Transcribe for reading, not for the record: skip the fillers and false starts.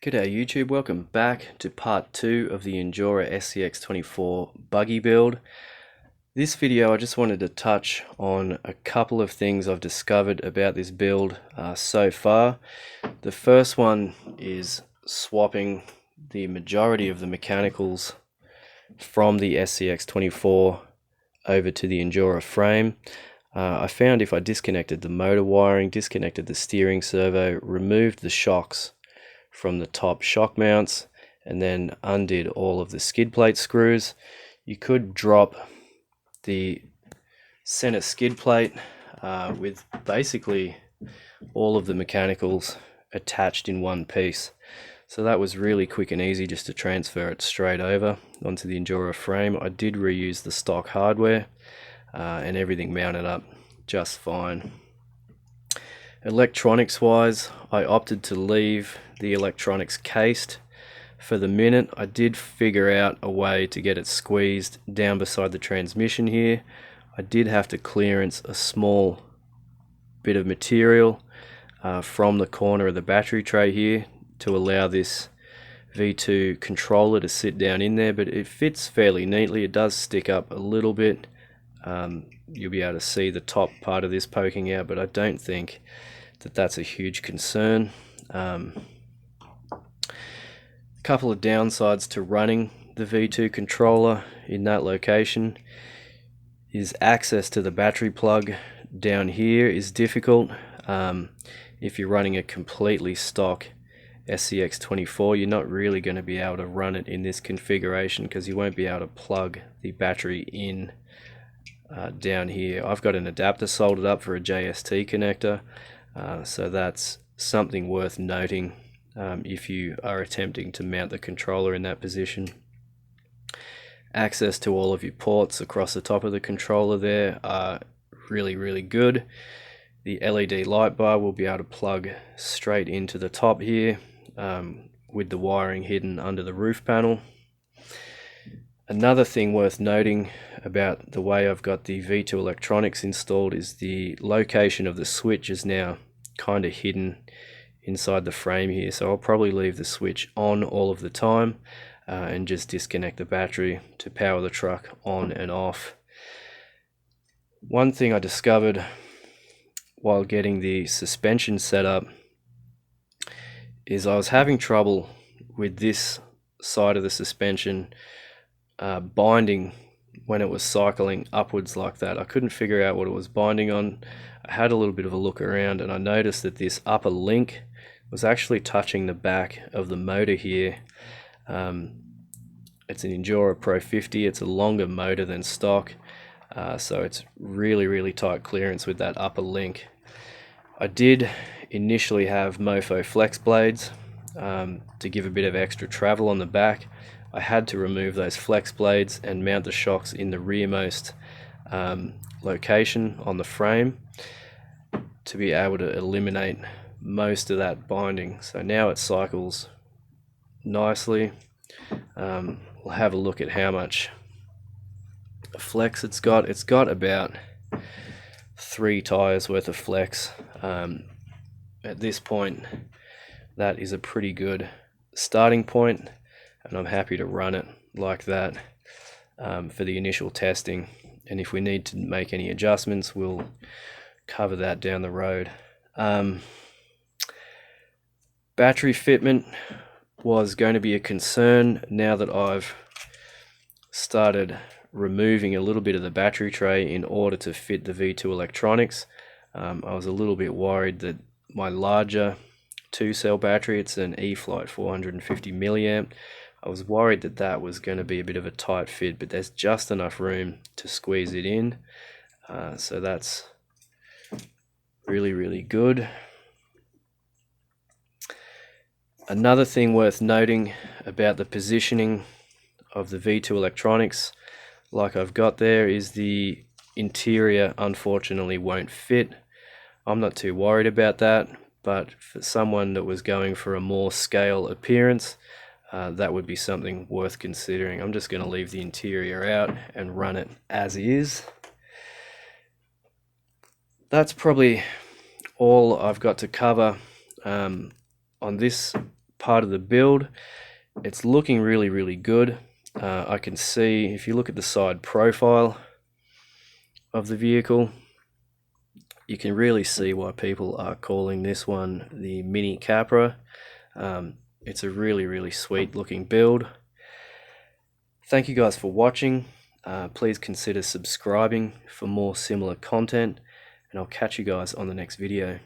G'day YouTube, welcome back to part 2 of the Injora SCX24 Buggy build. This video I just wanted to touch on a couple of things I've discovered about this build so far. The first one is swapping the majority of the mechanicals from the SCX24 over to the Injora frame. I found if I disconnected the motor wiring, disconnected the steering servo, removed the shocks from the top shock mounts, and then undid all of the skid plate screws, you could drop the center skid plate with basically all of the mechanicals attached in one piece. So that was really quick and easy just to transfer it straight over onto the Injora frame. I did reuse the stock hardware and everything mounted up just fine. Electronics wise, I opted to leave the electronics cased for the minute. I did figure out a way to get it squeezed down beside the transmission here. I did have to clearance a small bit of material from the corner of the battery tray here to allow this V2 controller to sit down in there, but it fits fairly neatly. It does stick up a little bit. You'll be able to see the top part of this poking out, but I don't think that that's a huge concern. A couple of downsides to running the V2 controller in that location is access to the battery plug down here is difficult. If you're running a completely stock SCX24, you're not really going to be able to run it in this configuration because you won't be able to plug the battery in down here. I've got an adapter soldered up for a JST connector, so that's something worth noting if you are attempting to mount the controller in that position. Access to all of your ports across the top of the controller there are really good. The LED light bar will be able to plug straight into the top here with the wiring hidden under the roof panel. Another thing worth noting about the way I've got the V2 electronics installed is the location of the switch is now kind of hidden inside the frame here, so I'll probably leave the switch on all of the time and just disconnect the battery to power the truck on and off. One thing I discovered while getting the suspension set up is I was having trouble with this side of the suspension binding when it was cycling upwards like that. I couldn't figure out what it was binding on. I had a little bit of a look around and I noticed that this upper link was actually touching the back of the motor here. It's an Injora Pro 50. It's a longer motor than stock, so it's really tight clearance with that upper link. I did initially have Mofo flex blades to give a bit of extra travel on the back. I had to remove those flex blades and mount the shocks in the rearmost location on the frame to be able to eliminate most of that binding. So now it cycles nicely. We'll have a look at how much flex it's got. It's got about 3 tires worth of flex. At this point, that is a pretty good starting point, and I'm happy to run it like that for the initial testing, and if we need to make any adjustments we'll cover that down the road. Battery fitment was going to be a concern now that I've started removing a little bit of the battery tray in order to fit the V2 electronics. I was a little bit worried that my larger 2-cell battery, it's an E-Flight 450 milliamp, I was worried that that was going to be a bit of a tight fit, but there's just enough room to squeeze it in, so that's really good. Another thing worth noting about the positioning of the V2 electronics, like I've got there, is the interior unfortunately won't fit. I'm not too worried about that, but for someone that was going for a more scale appearance, that would be something worth considering. I'm just going to leave the interior out and run it as is. That's probably all I've got to cover on this part of the build. It's looking really good. I can see, if you look at the side profile of the vehicle, you can really see why people are calling this one the Mini Capra. It's a really sweet looking build. Thank you guys for watching. Please consider subscribing for more similar content, and I'll catch you guys on the next video.